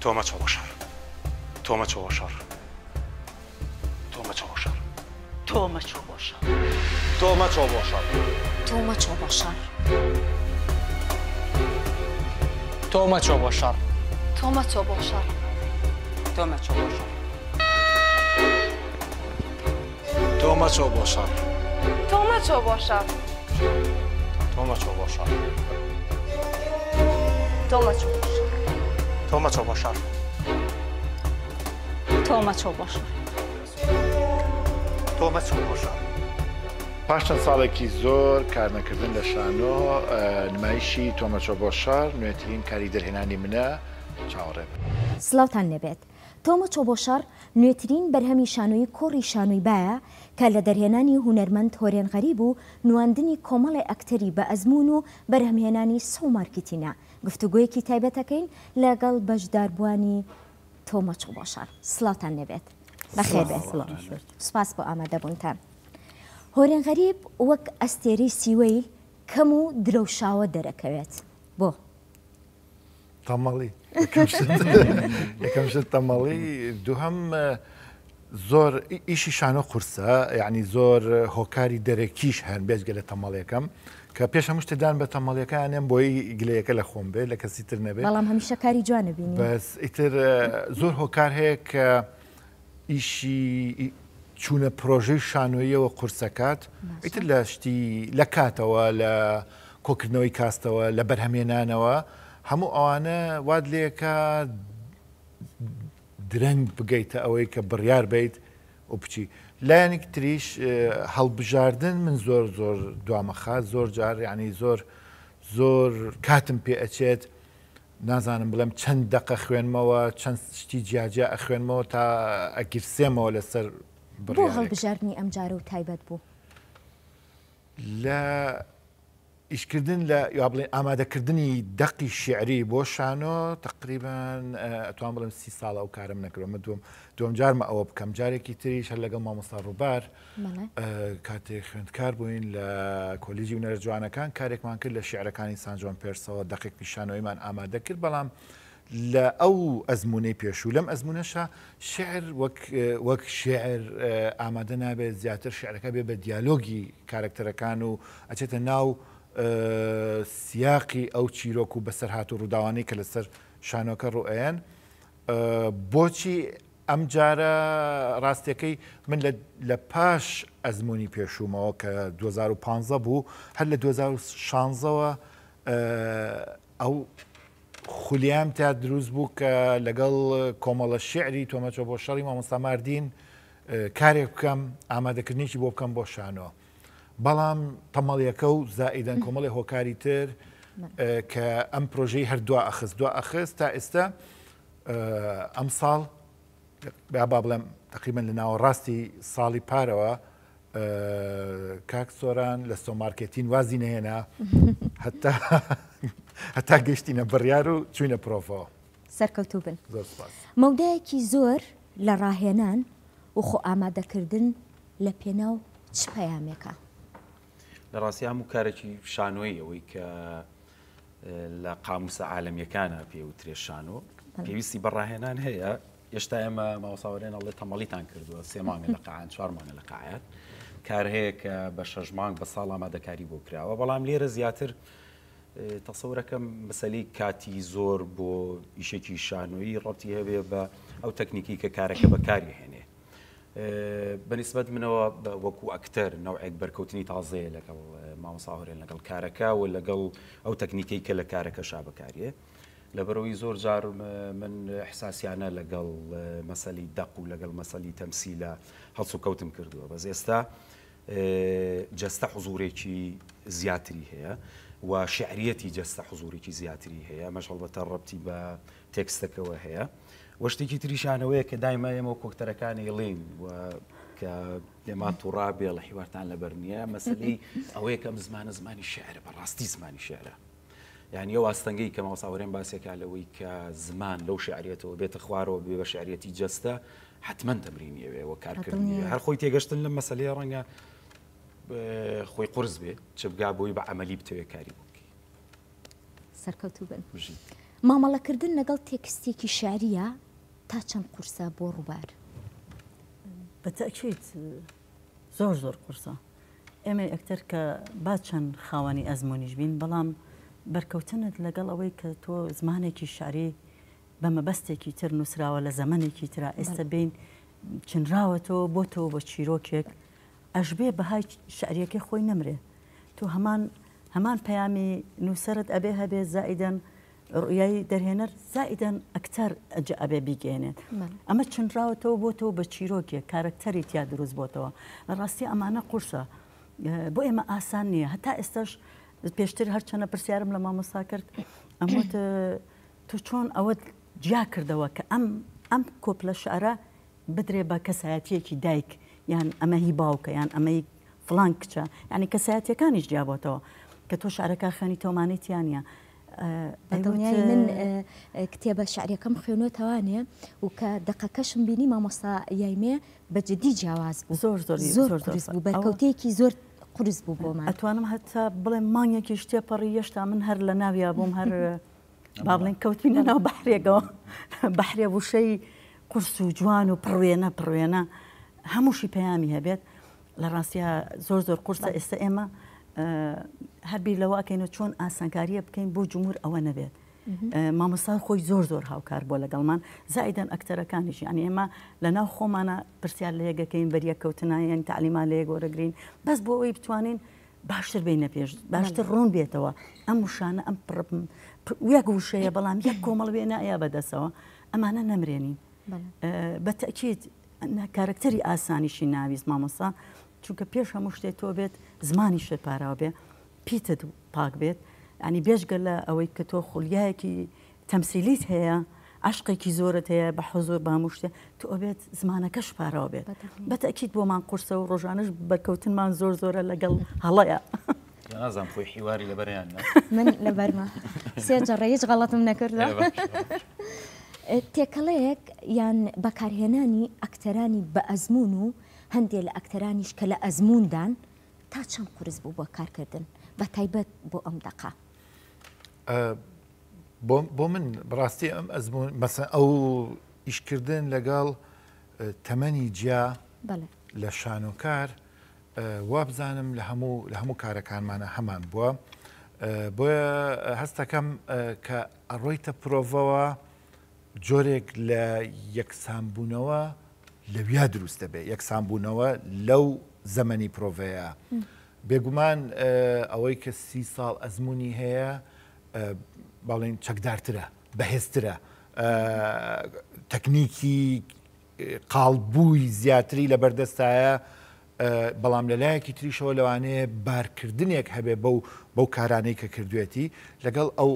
تۆمە چۆ بۆ شەڕ تۆمە چۆ بۆ شەڕ تۆمە چۆ بۆ شەڕ تۆمە چۆ بۆ شەڕ تۆمە چۆ بۆ شەڕ تۆمە چۆ بۆ شەڕ تۆمە چۆ بۆ شەڕ تۆمە چۆ بۆ شەڕ تۆمە چۆ بۆ شەڕ تۆمە چۆ بۆ شەڕ تۆمە چۆ بۆ شەڕ تۆمە چۆ بۆ شەڕ تۆمە چۆ بۆ شەڕ تۆمە چۆ بۆ شەڕ تۆمە چۆ بۆ شەڕ تۆمە چۆ بۆ شەڕ پاش چەند ساڵێکی زۆر کارنەکردن لە شانۆ نمایشی تۆمە چۆ بۆ شەڕ نوێترین کاری دەرهێنانی منە چاوەڕێ بن. سلااوتان لەبێت تۆمە چۆ بۆ شەڕ نوێترین بەرهەمی شانۆیی کۆڕی شانۆی بایە کە لە دەرهێنانی هونەرمەند هۆرێن غەریب و نواندنی کۆمەڵی ئەکتەری بە ئەزمون و بەرهەمهێنانی سە و مارکتینە گفتوگویەکی تایبەتەکەین لەگەڵ بەشداربوانی تۆمە چۆ بۆ شەڕ. سلااوتان لەبێت بەخێر بێت. سوپاس بۆ ئامادەبوونتان. هۆرێن غەریب وەک ئەستێرەی سیوەی کەم و درەوشاوە دەرەکەوێت. بۆ تەمەڵی یەکەم شت تەمەڵی دووهەم زۆر ئیشی شانۆ قورسە یعنی زۆر هۆکاری دەرەکیش هەن بێجگە لە تەمەڵیەکەم کە پێش هەموو شتدان بە تەمەڵیەکانیان بۆی گلەیەکە لە خۆم بێت لە کەسی تر نەبێت بەڵام هەمیشە کاری جوانە بینی بەس ئیتر زۆر هۆکار هەیە کە ئیشی چوونە پرۆژەی شانۆییەوە قورسەکات ئیتر لە شتی لە کاتەوە لە کۆکردنەوەی کاستەوە لە بەرهەمێنانەوە هەموو ئەوانە واد لێکە درەنگ بگەیتە ئەوەی کە بڕیار بیت و بچی لایەنێک تریش هەڵبژاردن من زۆر زۆر دوامەخات زۆر جار یعنی زۆر کاتم پێ ئەچێت نازانم بڵێم چەند دەقە خوێنمەوە چەند شتی جیاجیا ئەخوێنمەوە تا ئەگیرسێمەوە لەسەر بۆ هەڵبژاردننی ئەم جارە و تایبەت بوو لە ئیشکردن لە یا بڵێ ئامادەکردنی دەقی شعری بۆ شانۆ تقریبان ئەتوان بڵێم 30 ساڵ ئەو کارم نەکردمە دوم جارمە ئەوە بکەم جارێکی تریش هەر لەگەڵ مامۆستا ڕووبار کاتێک خوێندکار بووین لە کۆلیژی هونەرە جوانەکان کارێکمان کرد لە شعرەکانی سان جۆن پێرسەوە دەقێکی شانۆیمان ئامادە کرد بەڵام لە ئەو ئەزمونەی پێشوو لەم ئەزمونەشە شعر وەک شعر ئامادە نابێت زیاتر شعرەکە بێ بە دیالۆگی کارکتەرەکان و ئەچێتە ناو سیاقی ئەو چیرۆک و بەسەر هات و ڕووداوانەی کە لەسەر شانۆکە ڕوئەیەن بۆچی ئەم جارە ڕاستیەکەی من لە پاش ئەزمموی پێشوومەوە کە 2015 بوو هەر لە 2016ەوە ئەو خولیام تا دروست بوو کە لەگەڵ کۆمەڵە شعری تۆمە چۆ بۆ شەڕی مامۆستا ماردین کارێک بکەم ئامادەکردنیی بۆ بکەم بۆ شانۆ بەڵام تەمەڵیەکە و زائیدەن کۆمەڵی هۆکاری تر کە ئەم پرۆژەی هەردووە ئەخست تا ئێستا ئەم ساڵ با بڵێم تقریبا لە ناوەڕاستی ساڵی پارەوە کاک سۆران لە سۆمارکێتین وازی نەهێنا هەتا گەشتینە بڕیار و چوینە پرۆفەوە سەرکەوتوو بن مەودایەکی زۆر لە ڕاهێنان و خۆ ئامادەکردن لە پێناو چ پەیامێکە لە ڕاستی هەموو کارێکی شانۆی ئەوەی کە لە قاموسە عالەمیەکانە پێوترێ شانۆ پێویستی بەڕاهێنان هەیە ئێشتا ئێمە ماوەساوەڕێن ئەڵێ تەمەڵیتان کردووە 3 مانگە لە قاعات 4 مانگە لە قاعات کار هەیە کە بە 6 مانگ بە ساڵ ئامادەکاری بۆ کراوە بەڵام لێرە زیاتر تەسەورەکەم مەسەلەی کاتی زۆر بۆ ئیشێکی شانۆیی ڕەتی هەبێ بە ئەو تەکنیکی کە کارەکە بەکاری هێنێ بەنسبەت منەوە وەکو ئەکتەر نەوعێک بەرکەوتنی تازەیە لەگەڵ مامۆساوەڕێن لەگەڵ کارەکە و لەگەڵ ئەو تەکنیکەی کە لە کارەکە شابەکاریە لەبەرەوەی زۆر جار من حساسیانە لەگەڵ مەسەلی دەق و لەگەڵ مەسەلی تەمسیلە هەڵس و کەوتم کردووە بەس ئێستا جەستە حوزورێکی زیاتری هەیە و شعریەتی جەستە حوزورێکی زیاتری هەیە مەش هەڵبەتە ڕەبتی بە تێکستەکەەوە هەیە وەشتێکی تریشانەوەیە کە دایما ئێمە کۆکتەرەکانی ڵین و کە لێما تووڕابێ لە حیوارتان لەبەر نییە مەسەلەی ئەوەیە کەم زمانی شعرە بەڕاستی زمانی شعرە یعنی ئەو ئاستەنگەی کە ماوەساوەڕێن باسێکا لەوەی کە زمان لەو شعریەتەوە بێتە خوارەوە بێ بە شعریەتی جەستە حتمما تەمرینیەوێ کارکردنی هەر خۆی تێگەشتن لەم مەسەلەیە ڕەنگە خۆی قورس بێ چ بگا بۆی بە عەمەلی بتەوێت کاری بکەی سەرکەوتوو بن مامەڵەکردن لەگەڵ تێکستێکی شعریە تا چەند قورسە بۆ ڕووبار؟ بەتەکیت زۆر قورسە. ئێمە ئەکتەر کە با چەند خاوەنی ئەزممویش بین، بەڵام بەرکەوتنت لەگەڵ ئەوەی کە تۆ زمانێکی شعری بە مەبەستێکی تر نووسراوە لە زەمنێکی تررا ئێستا بین چنراوە تۆ بۆ تۆ بە چیرۆکێک ئەش بێ بەهای شعریەکەی خۆی نەمرێ. تۆ هەمان پەیامی نووسەرت ئەبێ هەبێ زائیدەن ڕویایی دەرهێنەر زائیدەن ئەکتەر ئەجە ئەبێ بیگەێنێت. ئەمە چنراوەتەوە بۆ تۆ بە چیرۆکێک کارکتەری تیا دروست بۆتەوە. لە ڕاستی ئەمانە قورسە بۆ ئێمە ئاسان نییە. هەتا ئێستاش پێشتر هەرچەنە پرسیارم لە مامۆستا کرد ئەموت تو چۆن ئەوەت جیا کردەوە کە ئەم کۆپلە شعرە بدرێ بە کەسایەتیەکی دایک یان ئەمە هی باوکە یان ئەمەی فلان کچە، ینی کەسایەتیەکانیش جیابەتەوە کە تۆ شعرەکە خوێنی تۆمانێتیانە. دڵنیای من کتێبە شعریەکەم خوێنۆتەوانێ و کە دقەکەشم بینی مامۆستا یایمێ بەجددی جیاواز بوو، زۆر قورس بوو، بەرکەوتەیەکی زۆر قورس بوو بۆمان. ئەتوانم هەتا بڵێ مانگێکی شتێ پەڕی هێشتا من هەر لە ناویا بووم هەر با بڵێن کەوتبینە ناو بەحرێکەوە بەحرێ وشەی قورس و جوان و پڕوێنە هەمووشی پەیامی هەبێت. لە ڕاستیە زۆر قورسە. ئێستا ئێمە هەربیر لەواکەینە چۆن ئاسانکاریە بکەین بۆ جمهور ئەوە نەبێت. مامۆستا خۆی زۆر هاوکار بۆ لەگەڵمان زائیدەن ئەکتەرەکانیش، ینی ئێمە لە ناو خۆمانە پرسیار لە یەکەکەین بەریەکەوتنە یان تعلیمان لە یەک وەرەگرین بەس بۆ ئەوەی بتوانین باشتر بینە پێش باشتر ڕوون بێتەوە. ئەم وشانە ئەم وەک وشەیە بەڵام یەک کۆمەڵ وێنە ئەیە بەدەسەوە ئەمانە نەمرێنین. بەتەکیت کارکتەری ئاسانیشی ناویست مامۆستا، چونکە پێش هەموو شتێک تۆ بێت زمانی شێپاراوە بێ پیتت پاک بێت، ینی بێژگە لە ئەوەی کە تۆ خولیایەکی تەمسیلیت هەیە عشقێکی زۆرت هەیە بە حزۆر بە هەموو شتێ تۆ ئەبێت زمانەکەش پاراوە بێت. بەتەکیت بۆمان قورسە و ڕۆژانش بەرکەوتنمان زۆرە لەگەڵ هەڵەیە. نازانم خۆی حیواری لەبەریان من لەبەرمە سێجەڕە هیچ غەڵەتم نەکردە. تێکەڵەیەک یان بەکارهێنانی ئەکتەرانی بە ئەزمون و هەندێک لە ئەکتەرانیش کە لە ئەزموندان تا چەند قورس بوو بۆ کارکردن بە تایبەت بۆ ئەم دەقا؟ بۆ من بڕاستی ئەم ئەزمون مەسەن ئەو ئیشکردن لەگەڵ تەمەنی جیا لە شانۆکار وا بزانم لە هەموو کارەکانمانە هەمان بووە. بۆیە هەستەکەم کە ئەڕۆیتە پرۆڤەوە جۆرێک لە یەکسانبوونەوە لەویا دروست دەبێت، یەکسانبوونەوە لەو زەمەنی پرۆڤەیە. بێگومان ئەوەی کە 30 ساڵ ئەزمموی هەیە باڵێن چەکدارترە، بەهێزترە، تەکنیکی قاڵبووی زیاتری لە بەردەستایە، بەڵام لەلایەکی تریشەوە لەوانەیە بارکردنێک هەبێ بەو کارانەی کە کردوێتی لەگەڵ ئەو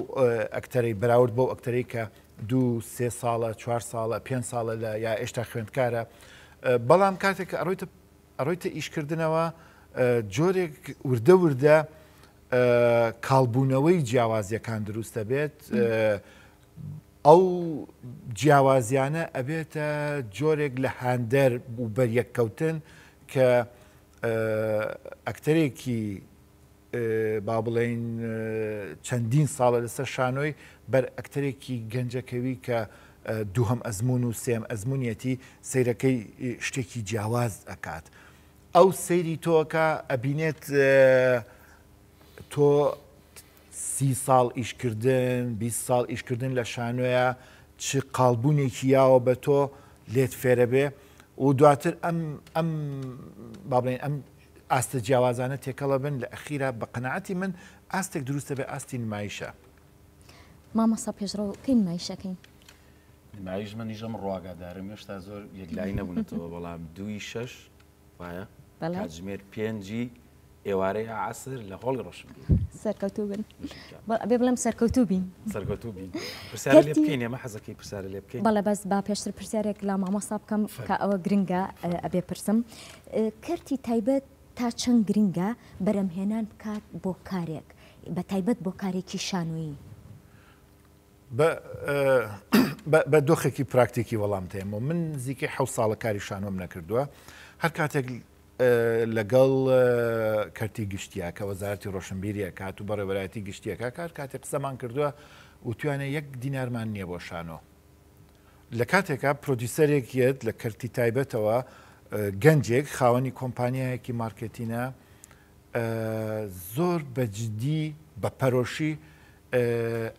ئەکتەرەی بەراورد بەو ئەکتەرەی کە 2-3 ساڵە 4 ساڵە 5 ساڵە لە یا ئێشتا خوێندکارە. بەڵام کاتێک کە ئەڕۆیتە ئیشکردنەوە جۆرێک وردە کاڵبوونەوەی جیاوازیەکان دروستە بێت. ئەو جیاوازیانە ئەبێتە جۆرێک لە هاندەر و بەریەککەوتن کە ئەکتەرێکی با بڵێین چەندین ساڵە لەسەر شانۆی بەر ئەکتەرێکی گەنجەکەوی کە دووهەم ئەزمون و سێم ئەزمونیەتی سەیرەکەی شتێکی جیاواز ئەکات. ئەو سەیری تۆکە ئەبینێت تۆ 30 ساڵ ئیشکردن 20 ساڵ ئیشکردن لە شانۆیە چ قاڵبوونێکی یاوە بە تۆ لێت فێرە بێ و دواتر ئەم با بڵێن ئەم ئاستە جیاوازانە تێکەڵە بن لە ئەخیرا بە قەنەعەتی من ئاستێک دروستە بێ ئاستی نمایشە. مامۆستا پێشڕەوە کەی نمایشەکەین؟ نمایش منیژەم ڕواگادارم هێشتا زۆر یەکلایی نەبوونەتەوە بەڵام 2-6 وایە کاتژمێر 5 ئێوارەی عەسر لە هۆڵی ڕۆشن سەرکەوتوو بن. بێ بڵێم سەرکەوتوو بین. سەرکەوتوو بین. پرسیارە لێ بکەین ئێمە حەزەکەی پرسیارە لێ بکەین. بەڵێ بەس با پێشتر پرسیارێک لە مامۆستا بکەم کە ئەوە گرنگە ئەبێ پرسم. کەرتی تایبەت تا چەند گرنگە بەرەمهێنان بکات بۆ کارێک بە تایبەت بۆ کارێکی شانۆیی؟ بە دۆخێکی پراکتیکی وەڵام تێمەوە. من نزیکەی 7 ساڵە کاری شانۆم نەکردووە. هەر کاتێک لەگەڵ کەرتی گشتیە کە وەزارەتی ڕۆشنبیریە کات و بەڕێوەبەرایەتی گشتیەکە کاتێک قسەمان کردووە و توانێت 1 دینارمان نییە بۆ شانۆ لە کاتێکا پرۆدیسەرێکیت لە کەرتی تایبەتەوە گەنجێک خاوەنی کۆمپانیایەکی مارکتینە زۆر بەجددی بە پەرۆشی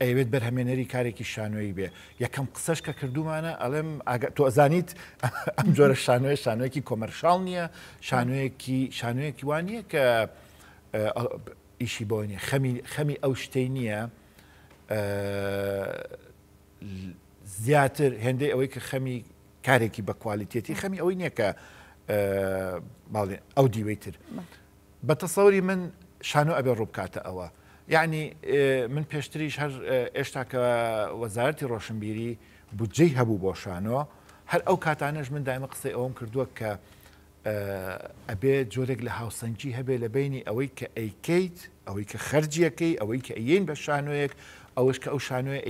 ئەوێت بەرهەمێنەری کارێکی شانۆیی بێ یەکەم قسەش کە کردومانە ئەڵێم تۆ ئەزانیت ئەم جۆرە شانۆیەکی کۆمەرشاڵ نییە شانۆیەکی وانە کە ئیشی بۆ نیە خەمی ئەو شتەی نییە زیاتر هێندەی ئەوەی کە خەمی کارێکی بە کوالیتێتی خەمی ئەوەی نییە کە باڵێن ئەو دیوەیتر بە تەسەوری من شانۆ ئەبێ ڕووبکاتە ئەوە یعنی من پێشتریش هەر ئێشتا کە وەزارەتی ڕۆشنبیری بودجەی هەبوو بۆ شانۆ هەر ئەو کاتانەش من دایمە قسەی ئەوم کردووە کە ئەبێ جۆرێک لە هاوسەنگی هەبێ لە بینی ئەوەی کە ئەیکەیت ئەوەی کە خەرجیەکەی ئەوەی کە ئەیین بە شانۆیەک ئەوش کە ئەو شانۆی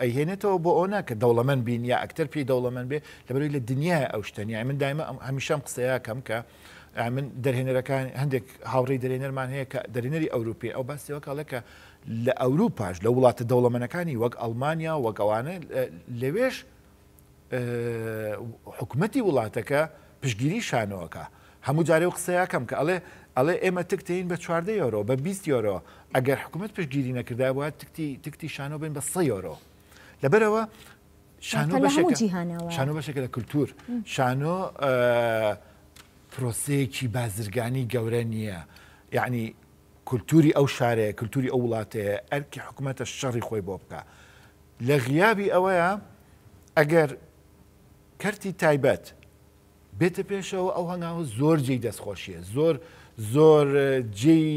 ئەیهێنێتەوە بۆ ئەونا کە دەوڵەمەند بین یا ئەکتەر پێی دەوڵەمەند بێ لەبەرەوەی لە دنیای ئەو شتەنیای من دایمە هەمیشەم قسەیە کەم کە من دەرهێنەرەکان هەندێک هاوڕێی دەرێنەرمان هەیە کە دەرێنەری ئەوروپی ئەو باسیەوە کاڵە کە لە ئەوروپاش لە وڵاتە دەوڵەمەنەکانی وەک ئەڵمانیا وەک ئەوانە لەوێش حکوومەتی وڵاتەکە پشگیری شانۆوەکە هەموو جارێ و قسەیەکەم کە ئەڵێ ئێمە تکتین بە 14 یۆرۆ بە 20 یۆرۆ ئەگەر حکوومەت پشگیری نەکردا وایە تکتی شانۆ بین بە 100 یۆرۆ لەبەرەوە شانۆ بەشێکە لە کولتور شانۆ پرۆسەیەکی بازرگانی گەورە نییە یعنی کولتوری ئەو شارەیە کولتوری ئەو وڵاتەیە ئەرکی حکوومەتە شەڕی خۆی بۆ بکە لە غیابی ئەوەیە ئەگەر کەرتی تایبەت بێتە پێشەوە ئەو هەنگاوە زۆر جێی دەستخۆشیە زۆر جێی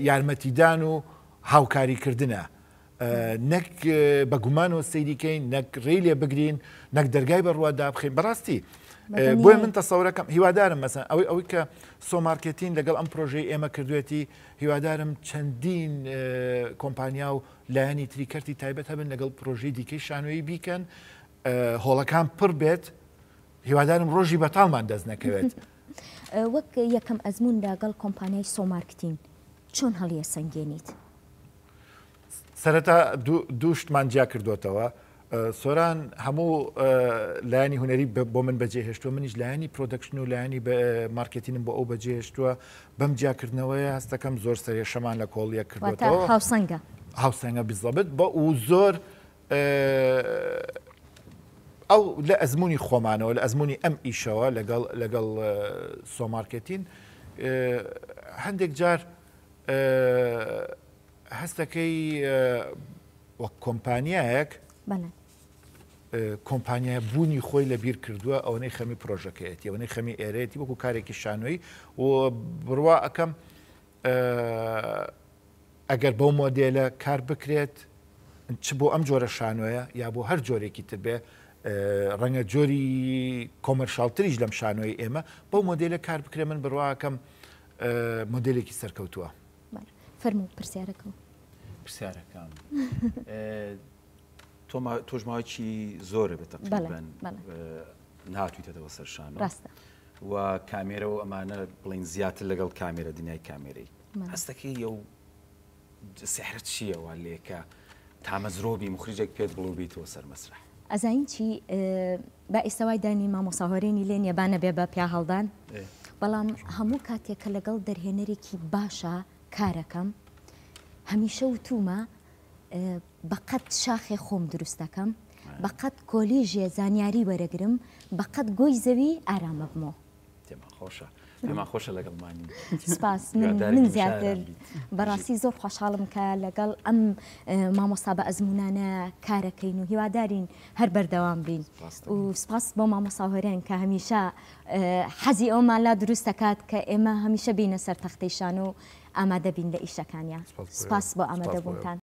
یارمەتیدان و هاوکاریکردنە نەک بە گومانەوە سەیریکەین نەک ڕێی لێ بگرین نەک دەرگای بەڕووادا بخین بەڕاستی بۆی من تەسەورەکەم هیوادارم مەسەن ئەوەی کە سۆمارکێتین لەگەڵ ئەم پرۆژەی ئێمە کردوێتی هیوادارم چەندین کۆمپانیا و لایەنی تریکەرتی تایبەت هەبن لەگەڵ پرۆژەی دیکەی شانۆیی بیکەن هۆڵەکان پڕ بێت هیوادارم ڕۆژی بەتاڵمان دەست نەکەوێت وەک یەکەم ئەزمون لەگەڵ کۆمپانیای سۆمارکتین چۆن هەڵیە سەنگێنیت سەرەتا دووشتمان جیا کردوێتەوە سۆران هەموو لایانی هوەری بۆ من بەجێهێشتووە منیش لایانی پرۆدەکشن و لایانی مارکتینم بۆ ئەو بەجێهێشتووە بەم جیاکردنەوەی هەستەکەم زۆر سەرێشەمان لە کۆڵیە کردوێتەوە هاوسەنگە بیزەبێت بە و زۆر ئەو لە ئەزمموی خۆمانەوە لە ئەزمموی ئەم ئیشەوە لەگەڵ سۆمارکتین هەندێک جار هەستەکەی وەک کۆمپانیایەک کۆمپانیای بوونی خۆی لە بیر کردووە ئەوەی خەمی پرۆژەکەیەتی ئەوەی خەمی ئێرەتی وەکو کارێکی شانۆی و بڕوا ئەەکەم ئەگەر بەو مۆدێلە کار بکرێت چ بۆ ئەم جۆرە شانۆیە یا بۆ هەر جۆرێکی تر بێ ڕەنگە جۆری کۆمەرشاڵتریش لەم شانۆی ئێمە بەو مۆدێلە کار بکرێ من بڕواکەم مۆدلێکی سەرکەوتووە فەرموو پرسیارەکەم پرسیارەکان تۆژماوەکی زۆرە بێتەقریبەن نهاتوویتەوە سەر شانۆ و کامێرە و ئەمانە بڵین زیاتر لەگەڵ کامێرە دنیای کامێرەی هەستەکەی ئەو سحرت چییەوە لێکە تامەزرۆبی مخریجێک پێت بڵوبیتەوە سەر مەسرح ئەزین چی با ئێستاوای دانی مامۆساهۆرێنی لێن یەبانە بێ بە پیا هەڵدان بەڵام هەموو کاتێککە لەگەڵ دەرهێنەرێکی باشە کارەکەم هەمیشە وتومە بەقەت شاخێ خۆم دروستەکەم بەقەت کۆلیژێ زانیاری وەرەگرم بەقەت گۆی زەوی ئارامە بمەوە پێمان خۆشە لەگەڵمانی سپاس من زیاتر بەڕاستی زۆر خۆشحاڵم کە لەگەڵ ئەم مامۆستا بە ئەزمونانە کارەکەین و هیوادارین هەر بەردەوام بین و سپاس بۆ مامۆساهۆرێن کە هەمیشە حەزی ئەومان لا دروست دەکات کە ئێمە هەمیشە بینە سەر تەختەی شانۆ و ئامادە بین لە ئیشەکانیان سپاس بۆ ئامادەبوونتان